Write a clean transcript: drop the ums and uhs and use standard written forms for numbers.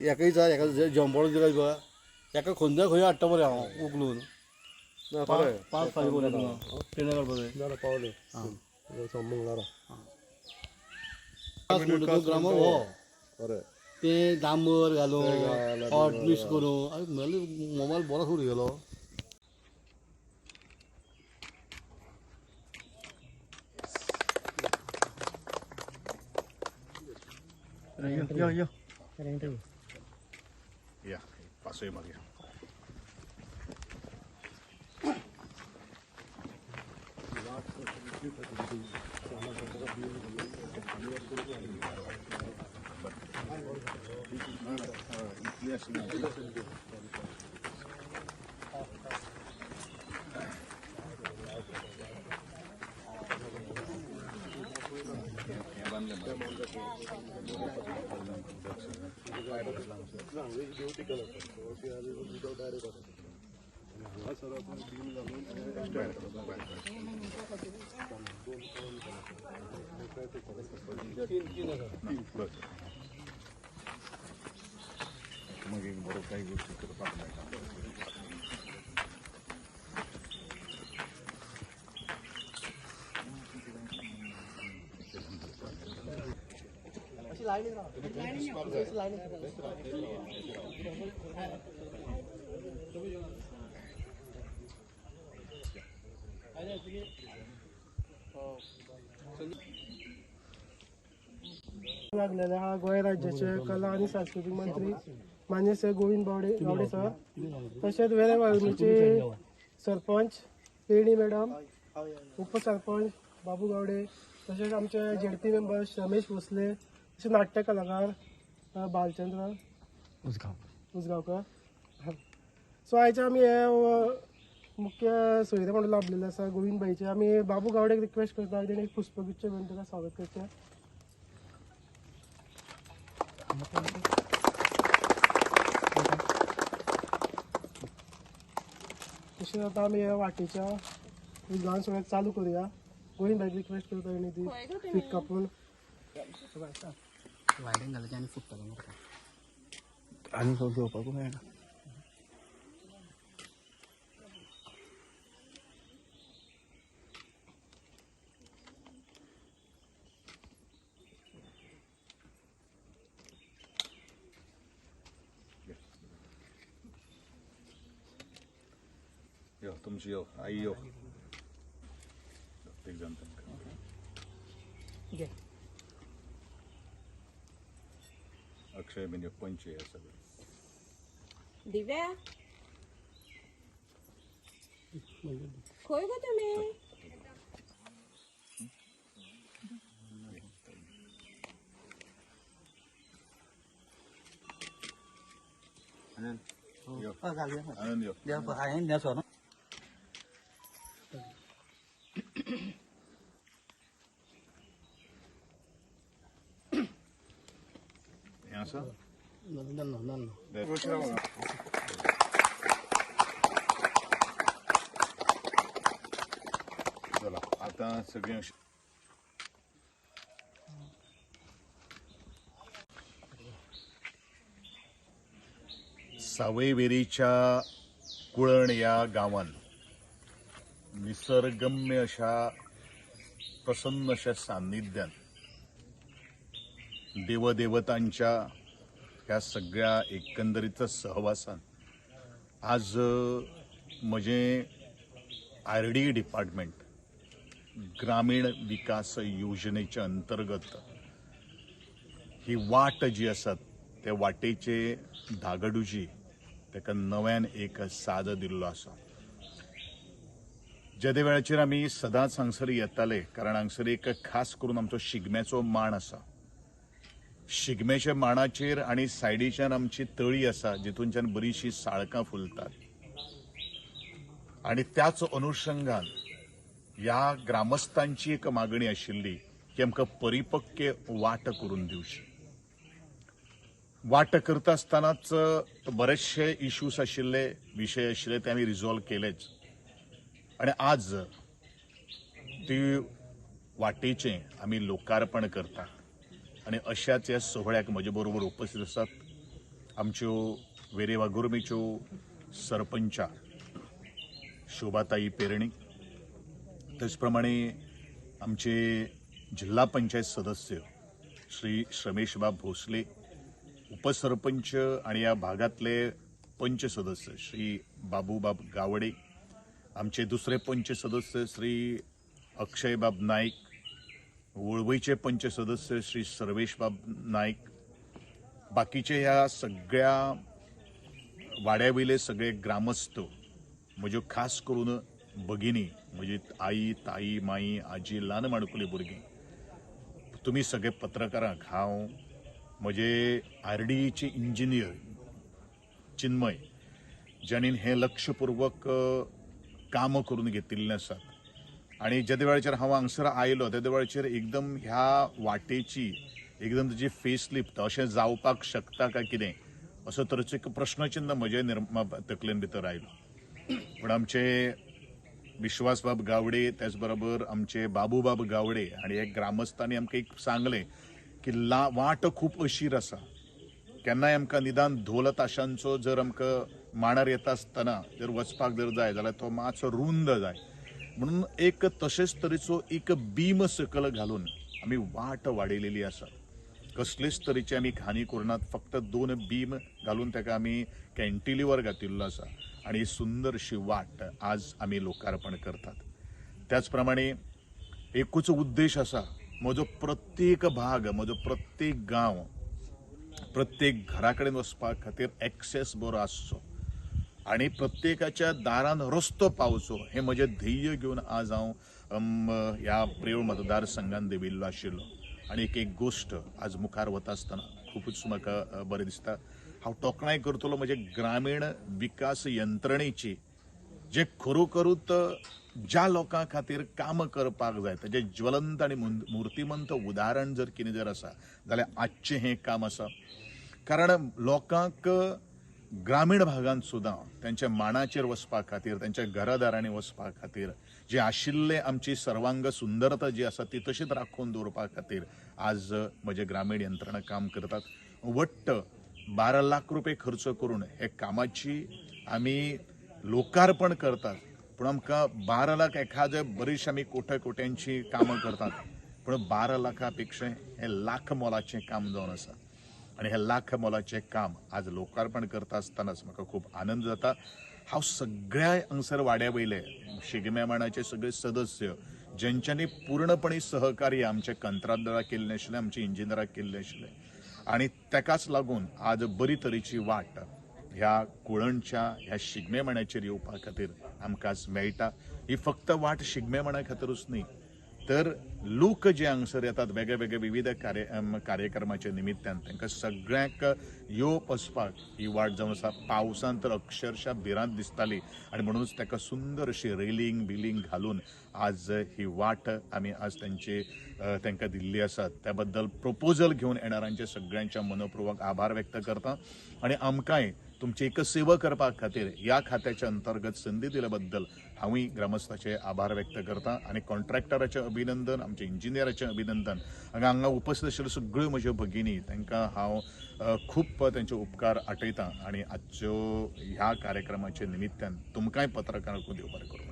एकाचा एका जंपड दिला बघा एका खंय खंय हाडटा मरे हांव उखलून पांच फायदे बोले तुका ट्रेनर काडपाक पावले मंगळारा 5 मिनटां ग्रामा हो ते डांबर घालून हॉट मिक्स करून मोबायल बरो सोडून गेलो. Ya, paso de María. मग एक बरोबर काही गोष्टी करत लागलेले हा गोंय राज्याचे कला आणि सांस्कृतिक मंत्री मान्य सर गोविंद गावडे सर तसेच वेरे वाळूचे सरपंच पेणी मॅडम उपसरपंच बाबू गावडे तसेच आमचे जेडपी मेंबर रमेश भोसले तसेच नाट्य कलाकार बालचंद्र उसगांवकर. सो आयचे आमी हे मुख्य सोयरे म्हणून लाभलेले आसा गोविंद भाईचे. आमी बाबू गावडेक रिक्वेस्ट करता तेणे पुष्पगुच्छ घेवन ताका स्वागत करचें. तशेंच आतां आमी ह्या वाटेच्या उजगांव सगळ्याक चालू करूया. गोविंद भाईक रिक्वेस्ट करता तेणी ती फीट कापून वायडींग घालचे आनी फुटतलो आनी खंय घेवपाकूय मेळना. यो तुमची यो आई यो एक जण अक्षय म्हणजे पंच आहे सगळं. दिव्या खंय गो तुमी आनंद यो असं चला आता सगळे सावयवेरीच्या कुळण या गावान निसर्गम्य अशा प्रसन्न अशा सान्निध्यात देवदेवतांच्या ह्या सगळ्या एकंदरीत सहवासान आज म्हजे RD डिपार्टमेंट ग्रामीण विकास योजनेच्या अंतर्गत ही वाट जी आसा त्या वाटेचे धागडूजी ताका नव्यान एक साद दिल्लो आसा. ज्या वेळाचेर आमी सदांच हांगसर येताले कारण हांगसर एक खास करून आमचो शिगम्याचो मांड आसा. शिगम्याच्या मांडाचेर आनी सायडीच्यान आमची तळी आसा जितूनच्यान बरीचशी साळकां फुलतात आनी त्याच अनुषंगान ह्या ग्रामस्थांची एक मागणी आशिल्ली की आमकां परिपक्व वाट करून दिवची. वाट करता आसतनाच बरेचशे इश्यूज आशिल्ले विशय आशिल्ले ते आमी रिजॉल्व केलेच आनी आज ती वाटेचें आमी लोकार्पण करता आनी अशाच ह्या सोहळ्याक म्हजे बरोबर उपस्थित आसात आमच्यो वेरेवागुर्मेच्यो सरपंचा शोभाताई पेरणी, तेच प्रमाणे आमचे जिल्हा पंचायत सदस्य श्री श्रमेशबाब भोसले, उपसरपंच आणि या भागातले पंच सदस्य श्री बाबूबाब गावडे, आमचे दुसरे पंच सदस्य श्री अक्षयबाब नाईक, वळवईचे पंच सदस्य श्री सर्वेशबाब नाईक, बाकीचे ह्या सगळ्या वाड्यावयले सगळे ग्रामस्थ, म्हज्यो खास करून भगिनी, म्हजी आई, ताई, माई, आजी, ल्हान माणकुली भुरगीं, तुम्ही सगळे पत्रकारांक हांव म्हजे RDEचे इंजिनियर चिन्मय, ज्यांनी हे लक्षपूर्वक काम करून घेतिल्लें आसात आणि ज्या वेळाचेर हांव हांगसर आयलो त्या वेळाचेर एकदम ह्या वाटेची एकदम ताची फेसलिफ्ट अशें जावपाक शकता काय कितें असो तरेचो एक प्रश्नचिन्ह म्हजे तकलेन भितर आयलो. पूण आमचे विश्वासबाब गावडे, त्याच बरोबर आमचे बाबूबाब गावडे आणि एक ग्रामस्थांनी आमकां एक सांगलें की वाट खूप अशीर आसा, केन्नाय आमकां निदान धोल ताशांचो जर आमकां मांडार येता आसतना जर वचपाक जर जाय जाल्यार तो मातसो रुंद जाय, म्हणून एक तशेच तरेचो एक बीम सकल घालून आमी वाट वाडयलेली आसा. कसलेच तरेची आमी खाणी करनात, फक्त 2 बीम घालून ताका आमी कॅन्टिलिव्हर घातिल्लो आसा आणि सुंदरशी वाट आज आमी लोकार्पण करतात. त्याच प्रमाणे एकूच उद्देश आसा, म्हजो प्रत्येक भाग, म्हजो प्रत्येक गांव, प्रत्येक घरा कडेन वचपा खातीर एक्सेस बरो आसचो आणि प्रत्येकाच्या दारान रस्तो पावचो, हे म्हजें ध्येय घेवन आज हांव ह्या प्रेव मतदारसंघान देविल्लो आशिल्लो. आणि एक गोष्ट आज मुखार वता आसतना खूपच म्हाका बरें दिसता. हांव तोखणाय करतलो म्हजे ग्रामीण विकास यंत्रणेची, जे खरोखरूच ज्या लोकां खातीर काम करपाक जाय ताजें ज्वलंत आनी मुर्तिमंत उदाहरण जर कितें जर आसा जाल्यार आजचें हें काम आसा. कारण लोकांक ग्रामीण भागांत सुद्दां त्यांच्या मांडाचेर वचपा खातीर, त्यांच्या घरादारांनी वचपा खातीर जे आशिल्ले आमची सर्वांग सुंदरता जी आसा ती तशीच राखून दवरपा खातीर आज म्हजे ग्रामीण यंत्रणा काम करतात. वट्ट 12 लाख रुपये खर्च करून हे कामाची आमी लोकार्पण करतात. पूण आमकां 12 लाख एखादे बरीचशी आमी कोट्यांची कामां करतात, पूण 12 लाखा पेक्षा हे लाख मोलाचें काम जावन आसा आणि हे लाख मोलाचें काम आज लोकार्पण करता आसतनाच म्हाका खूब आनंद जाता. हांव सगळ्या हांगसर वाड्या वयले शिगम्या मांडाचे सगळे सदस्य ज्यांच्यांनी पूर्णपणे सहकार्य आमचे कंत्राटदाराक केल्लें आशिल्लें, आमचे इंजिनियराक केल्लें आशिल्लें आणि ताकाच लागून आज बरी तरेची वाट ह्या कुळणच्या ह्या शिगमे मांडाचेर येवपा खातीर आमकां आज मेळटा. ही फक्त वाट शिगमे मांडा खातीरूच न्ही, तर लोक जे हांगसर येतात वेगळे वेगळे विविध कार्यक्रमाच्या निमित्तान तांकां सगळ्यांक येवप वचपाक ही वाट जावन आसा. पावसान तर अक्षरशः भिरांत दिसताली आणि म्हणूनच ताका सुंदर अशी रेलिंग बिलिंग घालून आज ही वाट आमी आज तांकां दिल्ली आसा. त्या बद्दल प्रपोजल घेवन येणाऱ्यांचे सगळ्यांच्या मनपूर्वक आभार व्यक्त करता आणि आमकांय तुमची एक सेवा करपा खातीर ह्या खात्याच्या अंतर्गत संधी दिल्या बद्दल हांवूय ग्रामस्थाचे आभार व्यक्त करता आणि कॉन्ट्रॅक्टराचें अभिनंदन, आमच्या इंजिनियराचें अभिनंदन. हांगा उपस्थित आशिल्ल्यो सगळ्यो म्हज्यो भगिनी तांकां हांव खूब तांचे उपकार आठयतां आणि आजच्यो ह्या कार्यक्रमाच्या निमित्तान तुमकांय पत्रकारांक देव बरें करूं.